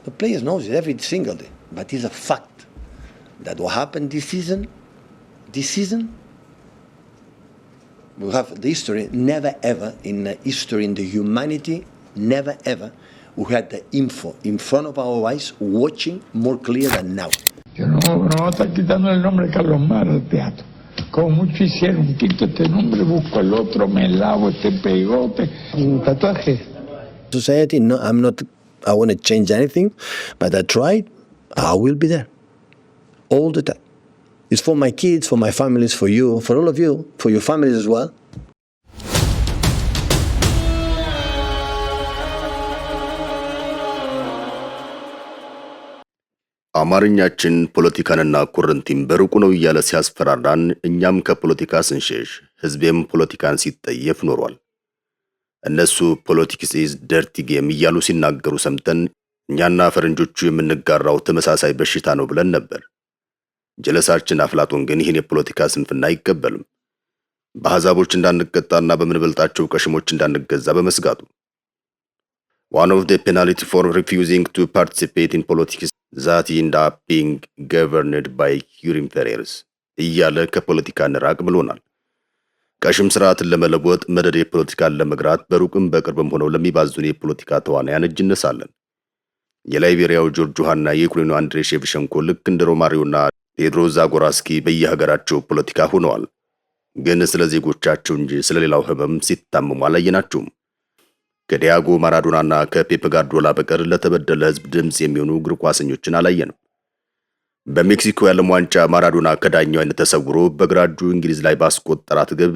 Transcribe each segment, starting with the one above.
The players knows it every single day. But it's a fact that what happened this season, we have the history, never ever in history, in the humanity, never ever, we had the info in front of our eyes, watching more clear than now. Yo no está quitando el nombre de Carlos Mar al teatro. Como mucho hicieron, quito este nombre, busco el otro, me lavo este pegote. Un tatuaje. Society, no, I want to change anything, but I tried, I will be there. All the time. It's for my kids, for my families, for you, for all of you, for your families as well. አማርኛችን ፖለቲካንና ኩርንቲን በሩቁ ነው እያለ ሲያስፈራራን እኛም ከፖለቲካ ስንሸሽ ህዝቤም ፖለቲካን ሲጠየፍ ኖሯል። እነሱ ፖለቲክስ ኢዝ ደርቲ ጌም እያሉ ሲናገሩ ሰምተን እኛና ፈረንጆቹ የምንጋራው ተመሳሳይ በሽታ ነው ብለን ነበር። ጀለሳችን አፍላጦን ግን ይህን የፖለቲካ ስንፍና አይቀበልም። በአሕዛቦች እንዳንቀጣና በምንበልጣቸው ቀሽሞች እንዳንገዛ በመስጋቱ One of the penalty for refusing to participate in politics that end up being governed by your inferiors እያለ ከፖለቲካ ንራቅ ብሎናል። ቀሽም ስርዓትን ለመለወጥ መደድ የፖለቲካን ለመግራት በሩቅም በቅርብም ሆነው ለሚባዙን የፖለቲካ ተዋናያን እጅ እንነሳለን። የላይቤሪያው ጆርጅ ዮሐና የዩክሬኑ አንድሬ ሼቭቸንኮ ልክ እንደ ሮማሪዮና ፔድሮ ዛጎራስኪ በየሀገራቸው ፖለቲካ ሆነዋል። ግን ስለ ዜጎቻቸው እንጂ ስለሌላው ህመም ሲታመሙ አላየናቸውም። ከዲያጎ ማራዶናና ከፔፕ ጋርዲዮላ በቀር ለተበደለ ህዝብ ድምጽ የሚሆኑ እግር ኳሰኞችን አላየንም። በሜክሲኮ የዓለም ዋንጫ ማራዶና ከዳኛው አይነት ተሰውሮ በግራ እጁ እንግሊዝ ላይ ባስቆጠራት ግብ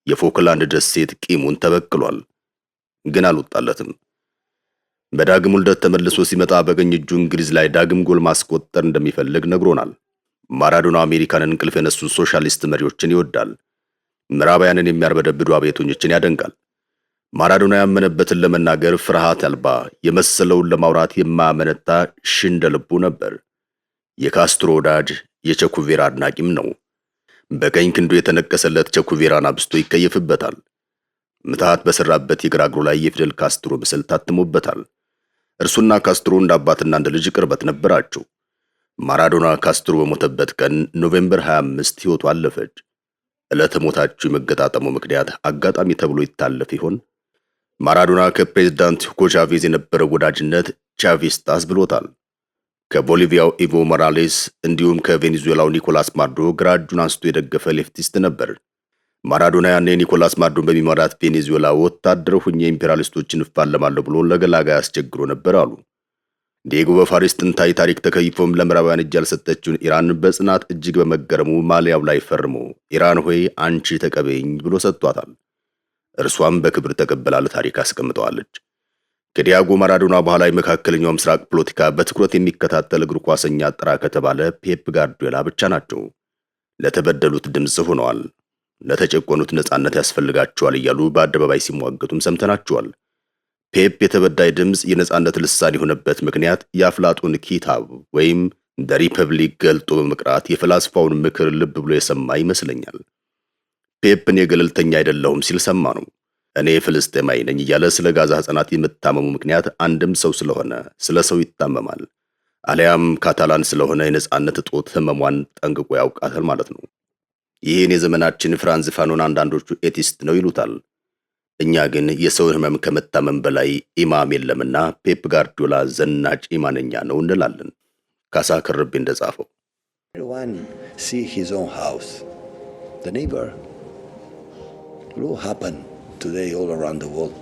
የፎክላንድ ደሴት ቂሙን ተበክሏል። ግን አልወጣለትም። በዳግም ውልደት ተመልሶ ሲመጣ በቀኝ እጁ እንግሊዝ ላይ ዳግም ጎል ማስቆጠር እንደሚፈልግ ነግሮናል። ማራዶና አሜሪካንን እንቅልፍ የነሱ ሶሻሊስት መሪዎችን ይወዳል። ምዕራባውያንን የሚያርበደብዱ አብዮተኞችን ያደንቃል። ማራዶና ያመነበትን ለመናገር ፍርሃት አልባ የመሰለውን ለማውራት የማያመነታ ሽንደልቡ ነበር። የካስትሮ ወዳጅ የቸኩቬራ አድናቂም ነው። በቀኝ ክንዱ የተነቀሰለት ቸኩቬራን አብስቶ ይከየፍበታል። ምትሃት በሰራበት የግራ እግሩ ላይ የፊደል ካስትሮ ምስል ታትሞበታል። እርሱና ካስትሮ እንደ አባትና እንደ ልጅ ቅርበት ነበራቸው። ማራዶና ካስትሮ በሞተበት ቀን ኖቬምበር 25 ሕይወቱ አለፈች። ዕለተ ሞታቸው የመገጣጠሙ ምክንያት አጋጣሚ ተብሎ ይታለፍ ይሆን? ማራዶና ከፕሬዝዳንት ሁጎ ቻቬዝ የነበረው ወዳጅነት ቻቪስታስ ብሎታል። ከቦሊቪያው ኢቮ ሞራሌስ እንዲሁም ከቬኔዙዌላው ኒኮላስ ማዱሮ ግራ እጁን አንስቶ የደገፈ ሌፍቲስት ነበር። ማራዶና ያኔ ኒኮላስ ማዱሮን በሚመራት ቬኔዙዌላ ወታደር ሆኜ ኢምፔሪያሊስቶችን እፋለማለሁ ብሎ ለገላጋይ አስቸግሮ ነበር አሉ። ዲየጎ በፋሪስ ጥንታዊ ታሪክ ተከይፎም ለምዕራባውያን እጅ ያልሰጠችውን ኢራን በጽናት እጅግ በመገረሙ ማሊያው ላይ ፈርሞ ኢራን ሆይ አንቺ ተቀበይኝ ብሎ ሰጥቷታል። እርሷም በክብር ተቀበላ ለታሪክ አስቀምጠዋለች። ከዲያጎ ማራዶና በኋላ የመካከለኛው ምስራቅ ፖለቲካ በትኩረት የሚከታተል እግር ኳሰኛ ጥራ ከተባለ ፔፕ ጋርዲዮላ ብቻ ናቸው። ለተበደሉት ድምጽ ሆነዋል። ለተጨቆኑት ነጻነት ያስፈልጋቸዋል እያሉ በአደባባይ ሲሟገቱም ሰምተናቸዋል። ፔፕ የተበዳይ ድምጽ የነጻነት ልሳን የሆነበት ምክንያት የአፍላጦን ኪታብ ወይም ደ ሪፐብሊክ ገልጦ በመቅራት የፈላስፋውን ምክር ልብ ብሎ የሰማ ይመስለኛል። ፔፕ እኔ ገለልተኛ አይደለሁም ሲል ሰማ ነው። እኔ ፍልስጤማዊ ነኝ እያለ ስለ ጋዛ ህጻናት የመታመሙ ምክንያት አንድም ሰው ስለሆነ ስለ ሰው ይታመማል፣ አሊያም ካታላን ስለሆነ የነጻነት እጦት ህመሟን ጠንቅቆ ያውቃታል ማለት ነው። ይህን የዘመናችን ፍራንዝ ፋኖን አንዳንዶቹ ኤቲስት ነው ይሉታል። እኛ ግን የሰው ህመም ከመታመም በላይ ኢማም የለምና ፔፕ ጋርዲዮላ ዘናጭ ኢማነኛ ነው እንላለን። ካሳ ከርቤ እንደጻፈው Everyone see his own house. The neighbor. What will happen today all around the world?